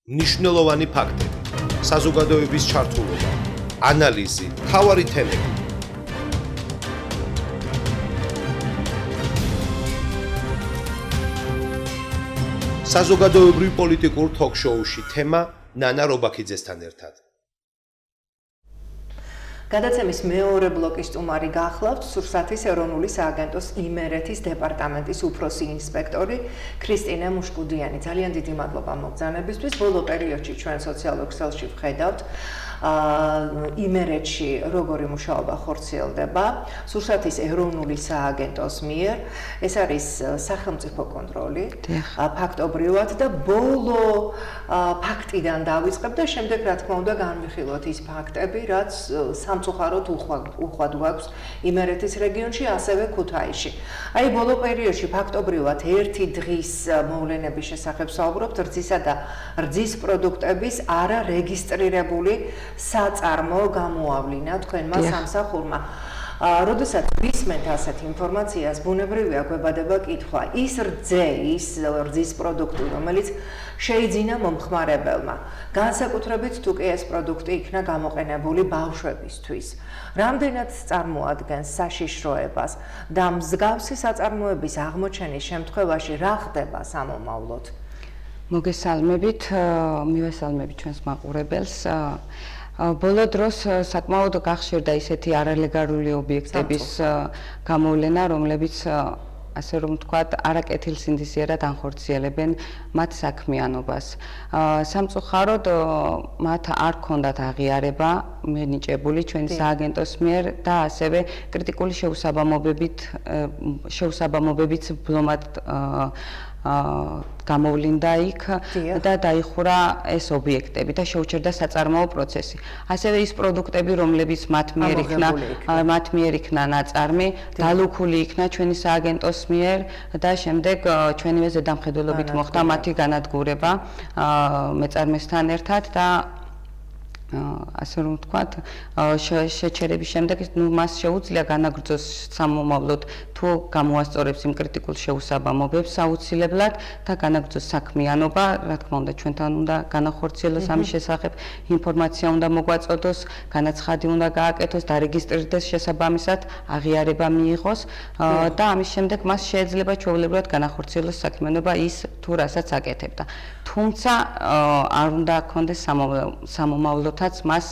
მნიშვნელოვანი ფაქტები, საზოგადოების ჩართულობა, ანალიზი, მთავარი თემები. საზოგადოებრივ პოლიტიკურ თოქ-შოუში თემა ნანა რობაქიძესთან ერთად. გადაცემის მეორე ბლოკის სტუმარი გახლავთ სურსათის ეროვნული სააგენტოს იმერეთის დეპარტამენტის უფროსი ინსპექტორი ქრისტინე მუშკუდიანი. ძალიან დიდი მადლობა მოგზაურობისთვის. ბოლო პერიოდში ჩვენ სოციალურ ქსელში ვხედავთ იმერეთში როგორი მუშაობა ხორციელდება სურსათის ეროვნული სააგენტოს მიერ. ეს არის სახელმწიფო კონტროლი ფაქტობრივად და ბოლო ფაქტიდან დავიწყებ და შემდეგ რა თქმა უნდა განვიხილოთ ის ფაქტები, რაც სამწუხაროდ უხვად გვაქვს იმერეთის რეგიონში, ასევე ქუთაისში. აი ბოლო პერიოდში ფაქტობრივად ერთი დღის მოვლენების შესახებ საუბრობთ რძისა და რძის პროდუქტების არარეგისტრირებული საწარმო გამოავლინა თქვენმა სამსახურმა. როდესაც ვისმენთ ასეთ ინფორმაციას, ბუნებრივია გვებადება კითხვა, ის რძის პროდუქტი, რომელიც შეიძინა მომხმარებელმა, განსაკუთრებით თუ კი ეს პროდუქტი იქნა გამოყენებული ბავშვებისთვის. რამდენად წარმოადგენს საშიშროებას და მსგავსი საწარმოების აღმოჩენის შემთხვევაში რა ხდება სამომავლოდ? მოგესალმებით, მივესალმებით ჩვენს მაყურებელს. ბოლო დროს საკმაოდ გახშირდა ისეთი არალეგალური ობიექტების გამოვლენა, რომლებიც ასე რომ ვთქვათ, არაკეთილსინდისიერად ანხორციელებენ მათ საქმიანობას. სამწუხაროდ მათ არ ჰქონდათ აღიარება მინიჭებული ჩვენი სააგენტოს მიერ და ასევე კრიტიკული შეუსაბამობებიც ბლომად გამოვლინდა იქ და დაიხურა ეს ობიექტები და შეუჩერდა საწარმოო პროცესი. ასევე ის პროდუქტები, რომლებიც მათ მიერ იქნა ნაწარმი, დალუქული იქნა ჩვენი სააგენტოს მიერ და შემდეგ ჩვენივე ზედამხედველობით მოხდა მათი განადგურება მეწარმესთან ერთად და ასე რომ ვთქვათ, შეჩერების შემდეგ მას შეუძლია განაგრძოს სამომავლოდ თუ გამოასწორებს იმ კრიტიკულ შეუსაბამობებს აუცილებლად და განაგრძოს საქმიანობა, რა თქმა უნდა, ჩვენთან უნდა განახორციელოს ამის შესახებ ინფორმაცია უნდა მოგვაწოდოს, განაცხადი უნდა გააკეთოს, დარეგისტრირდეს შესაბამისად, აღიარება მიიღოს და ამის შემდეგ მას შეიძლება ჩვეულებრივად განახორციელოს საქმიანობა ის თუ რასაც აკეთებდა. თუმცა არ უნდა ჰქონდეს სამომავლოდაც მას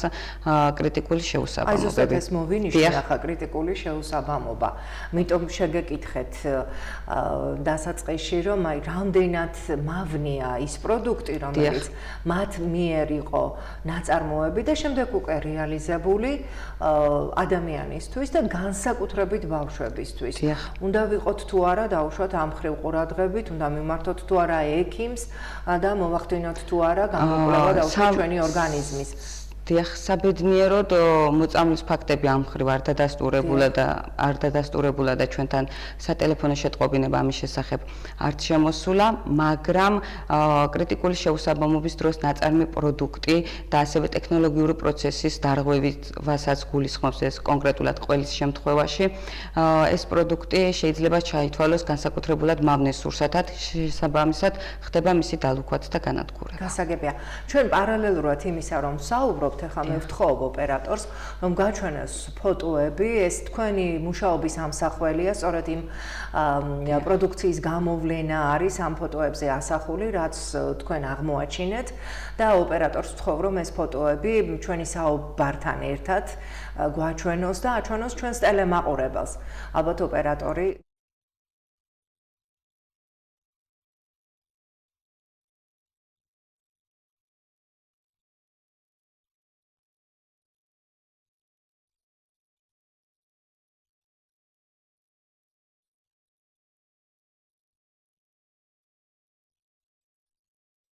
კრიტიკული შეუსაბამობები. აი ზუსტად ეს მოვინიშნე ახლა კრიტიკული შეუსაბამობა. მიტომ შეგეკითხეთ დასაწყისში, რომ აი რამდენად მავნია ის პროდუქტი, რომელიც მათ მიერ იყო ნაწარმოები და შემდეგ უკვე რეალიზებული ადამიანისთვის და განსაკუთრებით ბავშვებისთვის. უნდა ვიყოთ თუ არა დაუშვათ ამ მხრივ ყურადღებით, უნდა მიმართოთ თუ არა ექიმს და მოვახდინოთ თუ არა გამოკვლევა დაუშვათ ჩვენი ორგანიზმის. საბედნიეროდ მოწამვლის ფაქტები ამ მხრივ არ დადასტურებულა და ჩვენთან სატელეფონო შეტყობინება ამის შესახებ არ შემოსულა, მაგრამ კრიტიკული შეუსაბამობის დროს ნაწარმი პროდუქტი და ასევე ტექნოლოგიური პროცესის დარღვევასაც გულისხმობს ეს კონკრეტულად ყველის შემთხვევაში. ეს პროდუქტი შეიძლება ჩაითვალოს განსაკუთრებულად მავნე სურსათად, შესაბამისად ხდება მისი დალუქვაც და განადგურება. გასაგებია. ჩვენ პარალელურად იმისა რომ საუბრობთ ახლა მე ვთხოვ ოპერატორს, რომ გაჩვენოს ფოტოები, ეს თქვენი მუშაობის ამსახველია, სწორედ იმ პროდუქციის გამოვლენა არის ამ ფოტოებზე ასახული, რაც თქვენ აღმოაჩინეთ და ოპერატორს ვთხოვ, რომ ეს ფოტოები ჩვენი საუბართან ერთად გვაჩვენოს და აჩვენოს ჩვენს ტელემაყურებელს. ალბათ ოპერატორი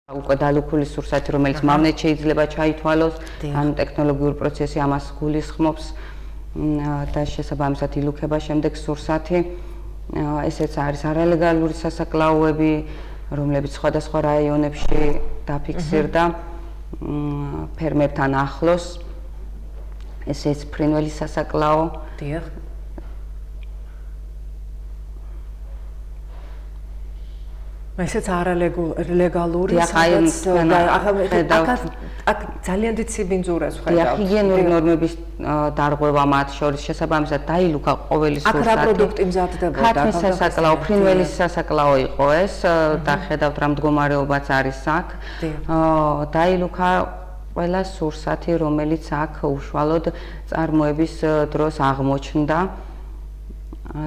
უკვე დალუქული სურსათი, რომელიც მავნედ შეიძლება ჩაითვალოს, ან ტექნოლოგიური პროცესი ამას გულისხმობს და შესაბამისად ილუქება შემდეგ სურსათი. ესეც არის არალეგალური სასაკლაოები, რომლებიც სხვადასხვა რაიონებში დაფიქსირდა ფერმერთან ახლოს. ესეც ფრინველის სასაკლაო. დიახ. ესეც არალეგალური, სადაც აქ ძალიან დიდ სიბინძურეს ვხედავთ. ჰიგიენური ნორმების დარღვევა მათ შორის შესაბამისად დაილუქა ყოველი სურსათი. აქ რა პროდუქტი მზადდებოდა? ქათმის სასაკლაო, ფრინველის სასაკლაო იყო ეს და ხედავთ რა მდგომარეობაც არის აქ. დაილუქა ყველა სურსათი, რომელიც აქ უშუალოდ წარმოების დროს აღმოჩნდა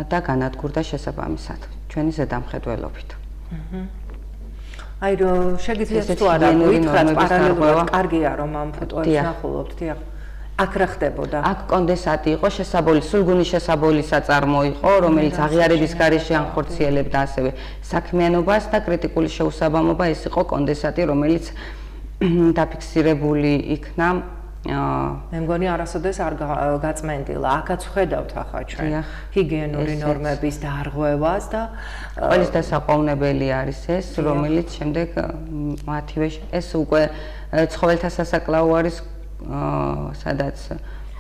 და განადგურდა შესაბამისად ჩვენი ზედამხედველობით. აი რომ შეგიძლიათ თუ არა გითხრათ პარალელურად კარგია რომ ამ ფოტოებს ნახულობთ, დიახ. აქ რა ხდებოდა? აქ კონდენსატი იყო, შესაბოლი, სულგუნის შესაბოლი საწარმო იყო, რომელიც აღიარების გარეშე ანხორციელებდა ასევე საქმიანობას და კრიტიკული შეუსაბამობა ეს იყო კონდენსატი, რომელიც დაფიქსირებული იქნა. მე მგონი არასოდეს არ გაწმენდილა. აქაც ვხედავთ ახლა ჩვენ ჰიგიენური ნორმების დარღვევას და ყველის დასაყოვნებელი არის ეს, რომელიც შემდეგ მათივე ეს უკვე ცხოველთა სასაკლაო არის, სადაც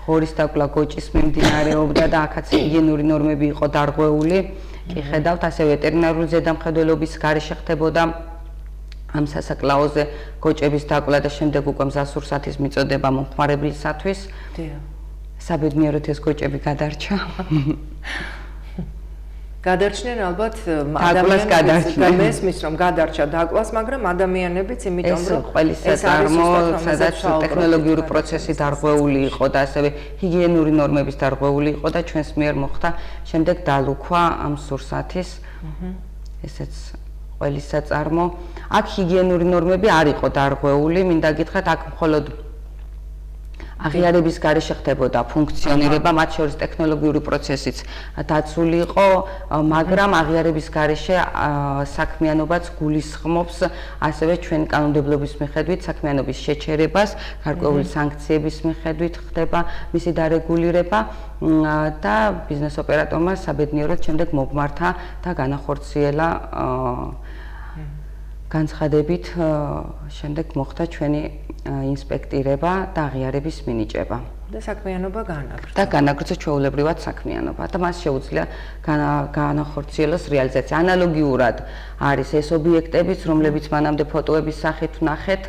ღორის დაკლა გოჭის მიმდინარეობდა და აქაც ჰიგიენური ნორმები იყო დარღვეული. კი ხედავთ, ასევე ვეტერინარული ზედამხედველობის გარეშე ხდებოდა ამ სასაკლაოზე გოჭების დაკლა და შემდეგ უკვე მზასურსათის მიწოდება მომხმარებლისათვის. საბედნიეროდ ეს გოჭები გადარჩა. გადარჩნენ ალბათ ადამიანებს მესმის რომ გადარჩა დაკლას, მაგრამ ადამიანებიც იმიტომ რომ ყველის საწარმო, სადაც ტექნოლოგიური პროცესი დარღვეული იყო და ასევე ჰიგიენური ნორმების დარღვეული იყო და ჩვენს მიერ მოხდა შემდეგ დალუქვა ამ სურსათის. ესეც ყველის საწარმო. აქ ჰიგიენური ნორმები არ იყო დარღვეული, მინდა გითხრათ, აქ მხოლოდ აღიარების გარეშე ხდებოდა ფუნქციონირება, მათ შორის ტექნოლოგიური პროცესიც დაცული იყო, მაგრამ აღიარების გარეშე საქმიანობაც გულისხმობს ასევე ჩვენი კანონმდებლობის მიხედვით საქმიანობის შეჩერებას, გარკვეული სანქციების მიხედვით ხდება მისი დარეგულირება და ბიზნეს ოპერატორმა საბედნიეროდ შემდეგ მოგმართა და განახორციელა განცხადებით შემდეგ მოხდა ჩვენი ინსპექტირება და აღიარების მინიჭება. და საქმიანობა განაგრძო. და განაგრძო ჩვეულებრივად საქმიანობა და მას შეუძლია განახორციელოს რეალიზაცია. ანალოგიურად არის ეს ობიექტებიც, რომლებიც მანამდე ფოტოების სახით ვნახეთ,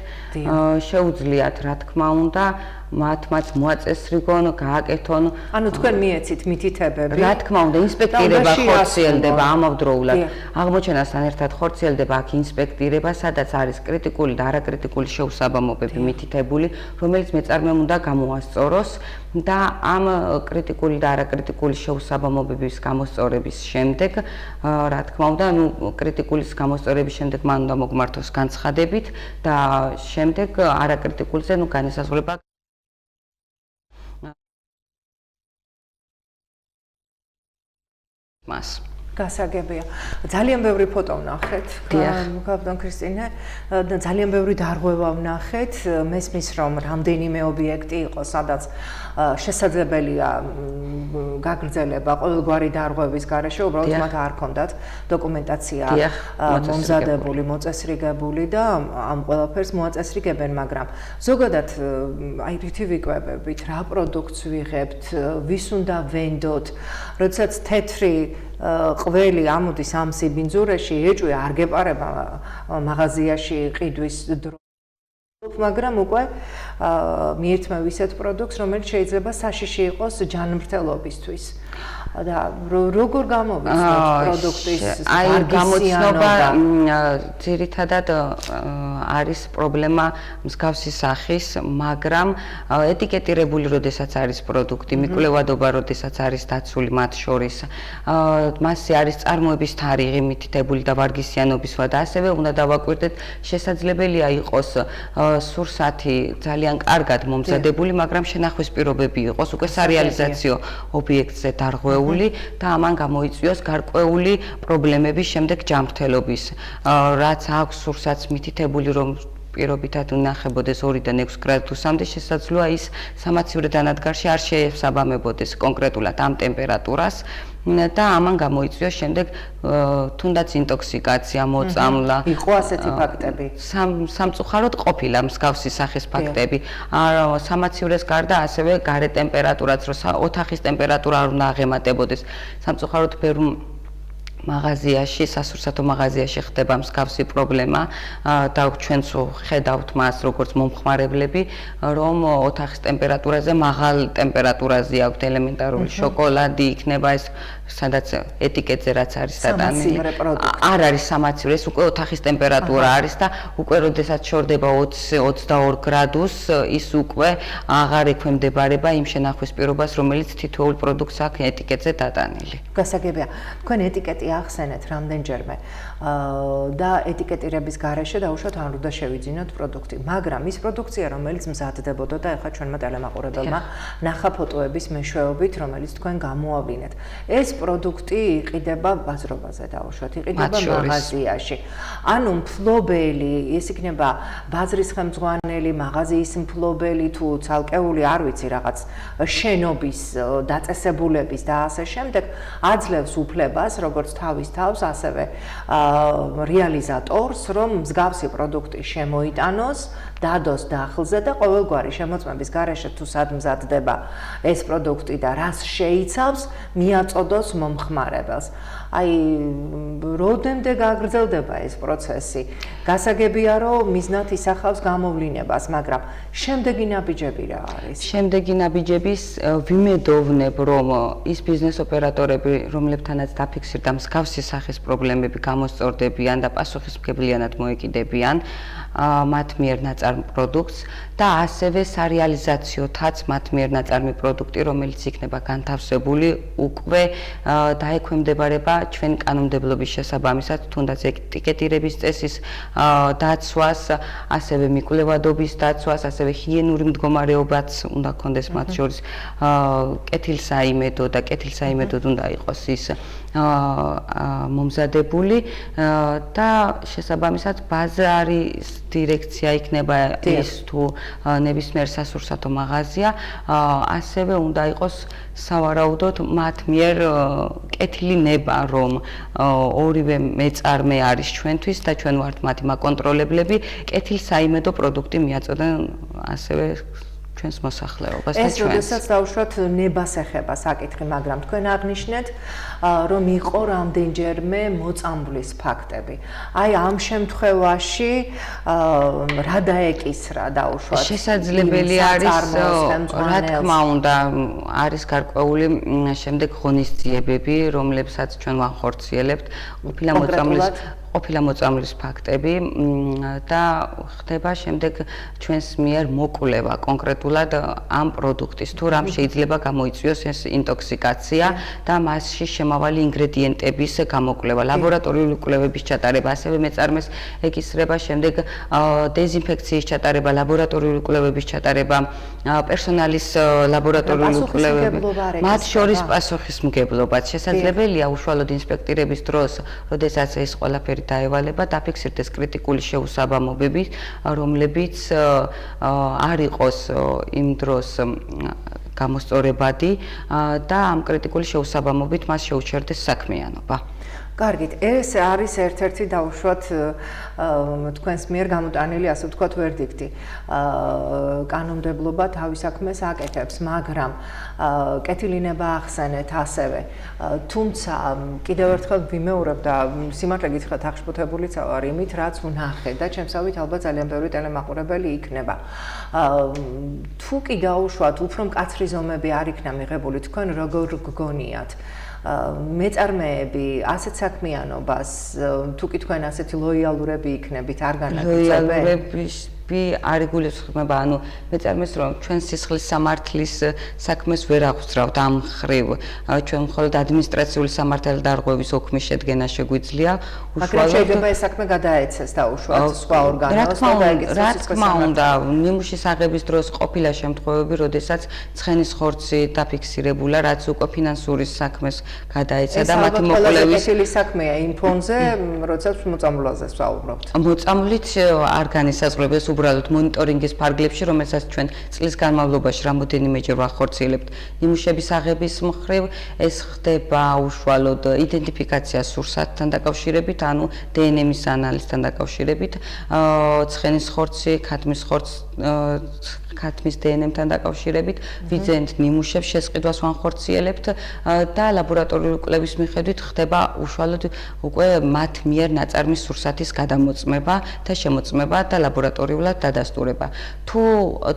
შეუძლიათ რა თქმა უნდა მათ მოაწესრიგონ, გააკეთონ. ანუ თქვენ მიეცით მითითებები. რა თქმა უნდა, ინსპექტირება ხორციელდება ამავდროულად. აღმოჩენასთან ერთად ხორციელდება აქ ინსპექტირება, სადაც არის კრიტიკული და არაკრიტიკული შეუსაბამობები მითითებული, რომელიც მეწარმემ უნდა გამოასწოროს და ამ კრიტიკული და არაკრიტიკული შეუსაბამობების გამოსწორების შემდეგ, რა თქმა უნდა, კრიტიკულის გამოსწორების შემდეგ მან უნდა მოგმართოს განცხადებით და შემდეგ არაკრიტიკულზე განესაზღვრება მას. გასაგებია. ძალიან ბევრი ფოტო ვნახეთ. გაბდან ქრისტინე, ძალიან ბევრი დარღვევა ვნახეთ. მესმის რომ რამდენიმე ობიექტი იყო, სადაც შესაძლებელია გაგრძელება ყოველგვარი დარღვევის გარეშე, უბრალოდ მათ არ ჰქონდათ დოკუმენტაცია მომზადებული, მოწესრიგებული და ამ ყველაფერს მოაწესრიგებენ, მაგრამ ზოგადად აი რითი ვიკვებებით, რა პროდუქტს ვიღებთ, ვის უნდა ვენდოთ, როდესაც თეთრი ყველი ამოდის ამ სიბინძურეში, ეჭვი არ გეპარება მაღაზიაში ყიდვის დრო. მაგრამ უკვე მიირთმევ ისეთ პროდუქტს, რომელიც შეიძლება საშიში იყოს ჯანმრთელობისთვის. და როგორ გამოვიცნოთ პროდუქტის აი გამოცნობა ძირითადად არის პრობლემა მსგავსი სახის, მაგრამ ეტიკეტირებული როდესაც არის პროდუქტი, მიკვლევადობა როდესაც არის დაცული მათ შორის, მასზე არის წარმოების თარიღი მითითებული და ვარგისიანობისვა და ასევე უნდა დავაკვირდეთ, შესაძლებელია იყოს სურსათი ძალიან კარგად მომზადებული, მაგრამ შენახვის პირობები იყოს უკვე სარეალიზაციო ობიექტზე დარღვეული და ამან გამოიწვიოს გარკვეული პრობლემები შემდეგ ჯანმრთელობის. რაც აქვს სურსათს მითითებული, რომ პირობითად უნახებოდეს 2-დან 6 გრადუსამდე, შესაძლოა ის სამაცივრო დანადგარში არ შეესაბამებოდეს კონკრეტულად ამ ტემპერატურას და ამან გამოიწვიოს შემდეგ თუნდაც ინტოქსიკაცია, მოწამვლა. იყო ასეთი ფაქტები. სამწუხაროდ ყოფილა მსგავსი სახის ფაქტები. სამაცივრეს გარდა ასევე გარე ტემპერატურაც, რომ ოთახის ტემპერატურა არ უნდა აღემატებოდეს. სამწუხაროდ მაღაზიაში, სასურსათო მაღაზიაში ხდება მსგავსი პრობლემა და ჩვენც ხედავთ მას როგორც მომხმარებლები, რომ ოთახის ტემპერატურაზე მაღალ ტემპერატურაზე აქვს ელემენტარული შოკოლადი, იქნება ეს სადაც ეტიკეტზე რაც არის დატანილი. არ არის სამაცივრო, ეს უკვე ოთახის ტემპერატურა არის და უკვე როდესაც შორდება 20-22 გრადუსს, ის უკვე აღარ ექვემდებარება იმ შენახვის პირობას, რომელიც თითოეულ პროდუქტს აქვს ეტიკეტზე დატანილი. გასაგებია, თქვენ ეტიკეტი ახსენეთ რამდენჯერმე და ეტიკეტირების გარეშე დაუშვათ არ უნდა შევიძინოთ პროდუქტი, მაგრამ ის პროდუქცია, რომელიც მზადდებოდა და ახლა ჩვენმა ტელემაყურებელმა ნახა ფოტოების მეშვეობით, რომელიც თქვენ გამოავლინეთ. ეს პროდუქტი იყიდება ბაზრობაზე დაუშვათ, იყიდება მაღაზიაში. ანუ მფლობელი, ეს იქნება ბაზრის ხელმძღვანელი, მაღაზიის მფლობელი თუ ცალკეული, არ ვიცი, რაღაც შენობის დაწესებულების და ასე შემდეგ, აძლევს უფლებას, როგორც თავის თავს, ასევე რეალიზატორს, რომ მსგავსი პროდუქტი შემოიტანოს, დადოს დახლზე და ყოველგვარი შემოწმების გარეშე თუ სად მზადდება ეს პროდუქტი და რას შეიცავს, მიაწოდოს მომხმარებელს. აი, როდემდე გაგრძელდება ეს პროცესი? გასაგებია, რომ მიზნად ისახავს გამოვლინებას, მაგრამ შემდეგი ნაბიჯები რა არის? შემდეგი ნაბიჯების ვიმედოვნებ, რომ ის ბიზნეს ოპერატორები, რომლებთანაც დაფიქსირდა მსგავსი სახის პრობლემები გამოსწორდებიან და პასუხისმგებლიანად მოეკიდებიან მათ მიერ ნაწარმ პროდუქტს და ასევე სარეალიზაციოთაც მათ მიერ ნაწარმი პროდუქტი, რომელიც იქნება განთავსებული, უკვე დაექვემდებარება ჩვენ კანონმდებლობის შესაბამისად, თუნდაც ეტიკეტირების წესის დაცვას, ასევე მიკვლევადობის დაცვას, ასევე ჰიგიენური მდგომარეობაც უნდა ქონდეს მათ შორის კეთილსაიმედო და კეთილსაიმედოდ უნდა იყოს ის მომზადებული და შესაბამისად ბაზარის დირექცია იქნება ის თუ ნებისმიერ სასურსათო მაღაზია, ასევე უნდა იყოს სავარაუდოდ მათ მიერ კეთილი ნება, რომ ორივე მეწარმე არის ჩვენთვის და ჩვენ ვართ მათი მაკონტროლებლები, კეთილსაიმედო პროდუქტი მიაწოდონ ასევე ჩვენს მოსახლეობას და ჩვენს. ეს როდესაც დაუშვათ ნებას ეხება საკითხი, მაგრამ თქვენ აღნიშნეთ, რომ იყო რამდენჯერმე მოწამვლის ფაქტები. აი ამ შემთხვევაში რა დაეკისრა დაუშვათ? შესაძლებელი არის, რა თქმა უნდა, არის გარკვეული შემდეგ ღონისძიებები, რომლებსაც ჩვენ ვახორციელებთ, ყოფილა მოწამვლის ფაქტები და ხდება შემდეგ ჩვენს მიერ მოკვლევა კონკრეტულად ამ პროდუქტის, თუ რამ შეიძლება გამოიწვიოს ეს ინტოქსიკაცია და მასში შემავალი ინგრედიენტების გამოკვლევა, ლაბორატორიული კვლევების ჩატარება, ასევე მეწარმეს ეკისრება შემდეგ დეზინფექციის ჩატარება, ლაბორატორიული კვლევების ჩატარება, პერსონალის ლაბორატორიული კვლევები, მათ შორის პასუხისმგებლობაც. შესაძლებელია უშუალოდ ინსპექტირების დროს, როდესაც ეს ყველაფერი დაევალება, დაფიქსირდეს კრიტიკული შეუსაბამობები, რომლებიც არ იყოს იმ დროს გამოსწორებადი და ამ კრიტიკული შეუსაბამობით მას შეუჩერდეს საქმიანობა. კარგით, ეს არის ერთ-ერთი დაუშვათ თქვენს მიერ გამოტანილი, ასე ვთქვათ, ვერდიქტი. კანონმდებლობა თავის საქმეს აკეთებს, მაგრამ კეთილინება ახსენეთ ასევე. თუმცა კიდევ ერთხელ ვიმეორებ და სიმართლე გითხრათ, აღშფოთებულიც ვარ იმით, რაც ვნახე და ჩემსავით ალბათ ძალიან ბევრი ტელემაყურებელი იქნება. თუ კი დაუშვათ, უფრო მკაცრი ზომები არ იქნა მიღებული, თქვენ როგორ გგონიათ? მეწარმეები ასეთ საქმიანობას თუ კი თქვენ ასეთი ლოიალურები იქნებით არ განაგრძობენ? არ იგულისხმება, ანუ მეწარმეს რომ ჩვენ სისხლის სამართლის საქმეს ვერ აღწრავთ ამ ხრივ, ჩვენ მხოლოდ ადმინისტრაციული სამართალდარღვევის ოქმის შედგენა შეგვიძლია, უშუალოდ შეიძლება ეს საქმე გადაეცეს და უშუალოდ სხვა ორგანოს და დაიგეცეს. რა თქმა უნდა, ნიმუშის აღების დროს ყოფილა შემთხვევები, როდესაც ცხენის ხორცი დაფიქსირებულა, რაც უკვე ფინანსური საქმეს გადაეცა და მათი მოკვლევის საქმეა იმ ფონზე, როდესაც მოწამვლაზე ვსაუბრობთ. მოწამვლით არ განისაზღვრებს უბრალოდ მონიტორინგის ფარგლებში, რომელსაც ჩვენ წლის განმავლობაში რამოდენიმეჯერ ვახორციელებთ ნიმუშების აღების მხრივ, ეს ხდება უშუალოდ იდენტიფიკაცია სურსათთან დაკავშირებით, ანუ დნმ-ის ანალიზთან დაკავშირებით, ცხენის ხორცი, ქათმის ხორცს ქათმის დნმ-თან დაკავშირებით ვიძენთ ნიმუშებს შესყიდვას ვანხორციელებთ და ლაბორატორიული კვლევის მიხედვით ხდება უშუალოდ უკვე მათ მიერ ნაწარმის სურსათის გადამოწმება და შემოწმება და ლაბორატორიულად დადასტურება. თუ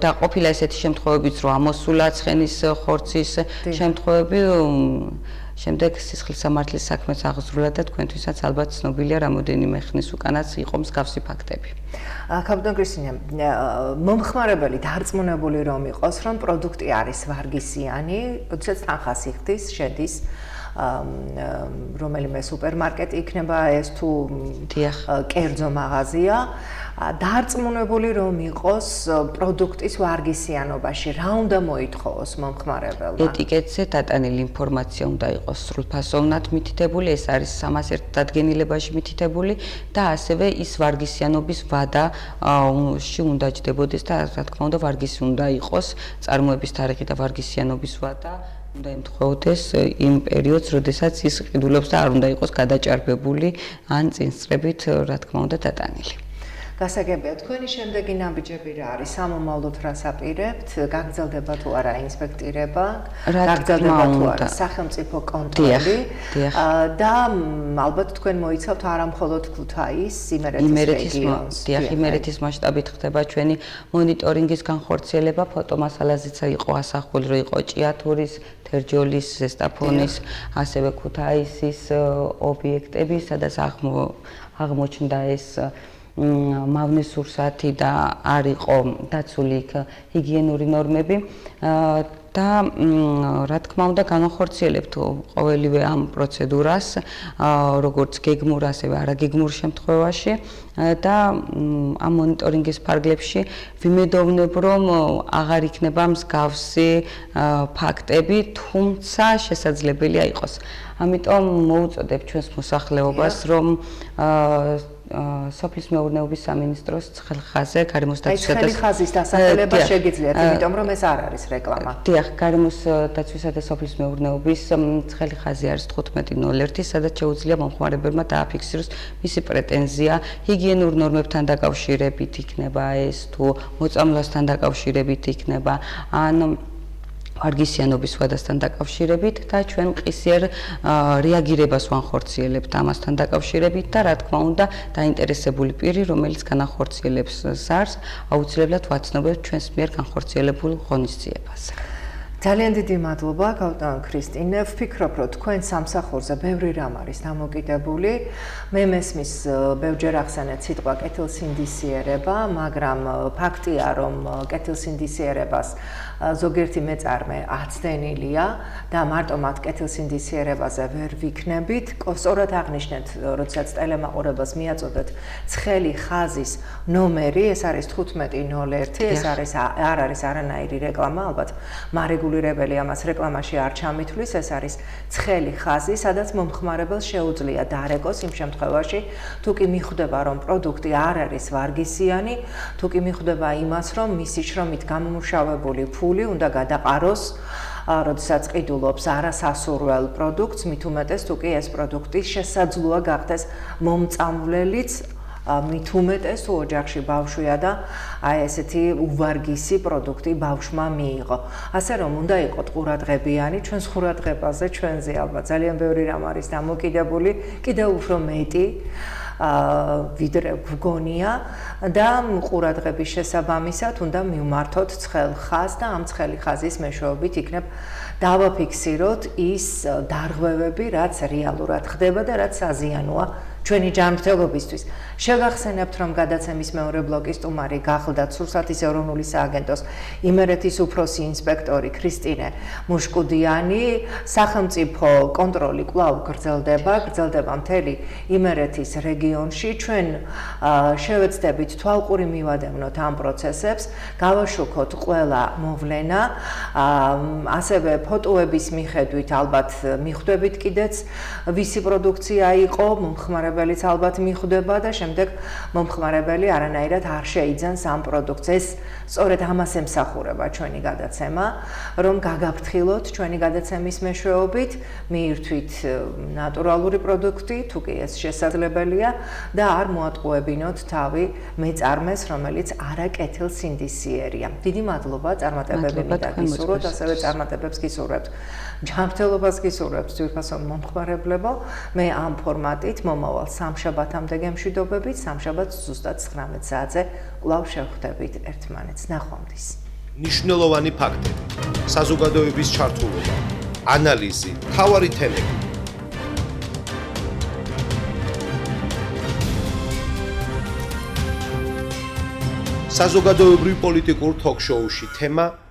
დაყოფილა ესეთი შემთხვევებიც რომ ამოსულა ცხენის ხორცის შემთხვევები შემდეგ სისხლის სამართლის საქმეს აღზრულა და თქვენთვისაც ალბათ ცნობილია რამოდენიმე ხნის უკანაც იყო მსგავსი ფაქტები. კაპიტან კრისტინე, მომხმარებელი დარწმუნებული რომ იყოს, რომ პროდუქტი არის ვარგისიანი, როდესაც თანხას იხდის, შედის რომელიმე სუპერმარკეტი იქნება ეს თუ კერძო მაღაზია, დარწმუნებული რომ იყოს პროდუქტის ვარგისიანობაში, რა უნდა მოითხოვოს მომხმარებელმა? ეტიკეტზე დატანილი ინფორმაცია უნდა იყოს სრულფასოვნად მითითებული, ეს არის 301 დადგენილებაში მითითებული და ასევე ის ვარგისიანობის ვადაში უნდა ჯდებოდეს და რა თქმა უნდა ვარგისი უნდა იყოს, წარმოების თარიღი და ვარგისიანობის ვადა უნდა ემთხვეოდეს იმ პერიოდს, როდესაც ის ყიდულობს და არ უნდა იყოს გადაჭარბებული ან წინსწრებით, რა თქმა უნდა, დატანილი. გასაგებია, თქვენი შემდეგი ნაბიჯები რა არის? სამომავლოდ რას აპირებთ? გაგრძელდება თუ არა ინსპექტირება? გაგრძელდება თუ არა სახელმწიფო კონტროლი? და ალბათ თქვენ მოიცავთ არა მხოლოდ ქუთაისს, იმერეთის რეგიონს. იმერეთის მასშტაბით ხდება ჩვენი მონიტორინგის განხორციელება, ფოტომასალაზეცა იყო ასახული, რომ იყო ჭიათურის, თერჯოლის, ზესტაფონის, ასევე ქუთაისის ობიექტები, სადაც აღმოჩნდა ეს მავნის სურსათი და არ იყო დაცული იქ ჰიგიენური ნორმები და რა თქმა უნდა განახორციელებთ ყოველივე ამ პროცედურას როგორც გეგმურ ასევე არაგეგმურ შემთხვევაში და ამ მონიტორინგის ფარგლებში ვიმედოვნებ რომ აღარ იქნება მსგავსი ფაქტები, თუმცა შესაძლებელია იყოს. ამიტომ მოუწოდებ ჩვენს მოსახლეობას რომ სოფლის მეურნეობის სამინისტროს ცხელხაზე გარემოს დაცვისა და ცხელი ხაზის დასახელება შეგიძლიათ, იმიტომ რომ ეს არ არის რეკლამა. დიახ, გარემოს დაცვისა და სოფლის მეურნეობის ცხელი ხაზი არის 1501, სადაც შეუძლია მომხმარებელმა დააფიქსიროს მისი პრეტენზია ჰიგიენურ ნორმებთან დაკავშირებით იქნება ეს თუ მოწამვლასთან დაკავშირებით იქნება ან ვარგისიანობის ვადასთან დაკავშირებით და ჩვენ მყისიერ რეაგირებას ვანხორციელებთ ამასთან დაკავშირებით და რა თქმა უნდა დაინტერესებული პირი რომელიც განახორციელებს ზარს აუცილებლად ვაცნობებთ ჩვენს მიერ განხორციელებულ ღონისძიებას. ძალიან დიდი მადლობა კაპიტან კრისტინე. ვფიქრობ რომ თქვენ სამსახურზე ბევრი რამ არის დამოკიდებული. მე მესმის ბევრჯერ ახსენეთ სიტყვა კეთილსინდისიერება, მაგრამ ფაქტია რომ კეთილსინდისიერებას ზოგიერთი მეწარმე აცდენილია და მარტო მათ კეთილსინდისიერებაზე ვერ ვიქნებით. სწორად აღნიშნეთ, როდესაც ტელემაყურებელს მიაწოდეთ ცხელი ხაზის ნომერი, ეს არის 1501, ეს არ არის არანაირი რეკლამა, ალბათ მარეგულირებელი ამას რეკლამაში არ ჩამითვლის, ეს არის ცხელი ხაზი, სადაც მომხმარებელს შეუძლია დარეკოს იმ შემთხვევაში, თუ კი მიხვდება რომ პროდუქტი არ არის ვარგისიანი, თუ კი მიხვდება იმას რომ მისი შრომით გამომუშავებული ფული უნდა გადაყაროს, როდესაც ყიდულობს არასასურველ პროდუქტს, მით უმეტეს თუ კი ეს პროდუქტი შესაძლოა გახდეს მომწამვლელიც, მით უმეტეს თუ ოჯახში ბავშვია და აი ესეთი უვარგისი პროდუქტი ბავშვმა მიიღო. ასე რომ უნდა იყოთ ყურადღებიანი, ჩვენს ყურადღებაზე, ჩვენზე ალბათ ძალიან ბევრი რამ არის დამოკიდებული, კიდევ უფრო მეტი ვიდრე გვგონია და ყურადღების შესაბამისად უნდა მივმართოთ ცხელ ხაზს და ამ ცხელი ხაზის მეშვეობით იქნებ დავაფიქსიროთ ის დარღვევები, რაც რეალურად ხდება და რაც საზიანოა ჩვენი ჯანმრთელობისთვის. შევახსენებთ, რომ გადაცემის მეორე ბლოკის სტუმარი გახლდათ სურსათის ეროვნული სააგენტოს იმერეთის უფროსი ინსპექტორი კრისტინე მუშკუდიანი. სახელმწიფო კონტროლი კვლავ გრძელდება მთელი იმერეთის რეგიონში. ჩვენ შევეცდებით თვალყური მივადევნოთ ამ პროცესებს, გავაშუქოთ ყველა მოვლენა, ასევე ფოტოების მიხედვით ალბათ მიხვდებით კიდეც ვისი პროდუქცია იყო, მომხმარებელი მომხმარებელიც ალბათ მიხვდება და შემდეგ მომხმარებელი არანაირად არ შეიძენს ამ პროდუქტს. ეს სწორედ ამას ემსახურება ჩვენი გადაცემა, რომ გაგაფრთხილოთ ჩვენი გადაცემის მეშვეობით, მიირთვით ნატურალური პროდუქტი, თუ კი ეს შესაძლებელია და არ მოატყუებინოთ თავი მეწარმეს, რომელიც არაკეთილსინდისიერია. დიდი მადლობა, წარმატებები მინდა გისურვოთ, ასევე წარმატებებს გისურვებთ. ჯანმრთელობას გისურვებთ ძვირფასო მომხმარებლებო. მე ამ ფორმატით მომავალ სამშაბათამდე გემშვიდობებით, სამშაბათს ზუსტად 19 საათზე კვლავ შევხვდებით ერთმანეთს. ნახვამდის. მნიშვნელოვანი ფაქტები, საზოგადოების ჩართულობა, ანალიზი, მთავარი თემები. საზოგადოებრივ პოლიტიკურ თოქ-შოუში თემა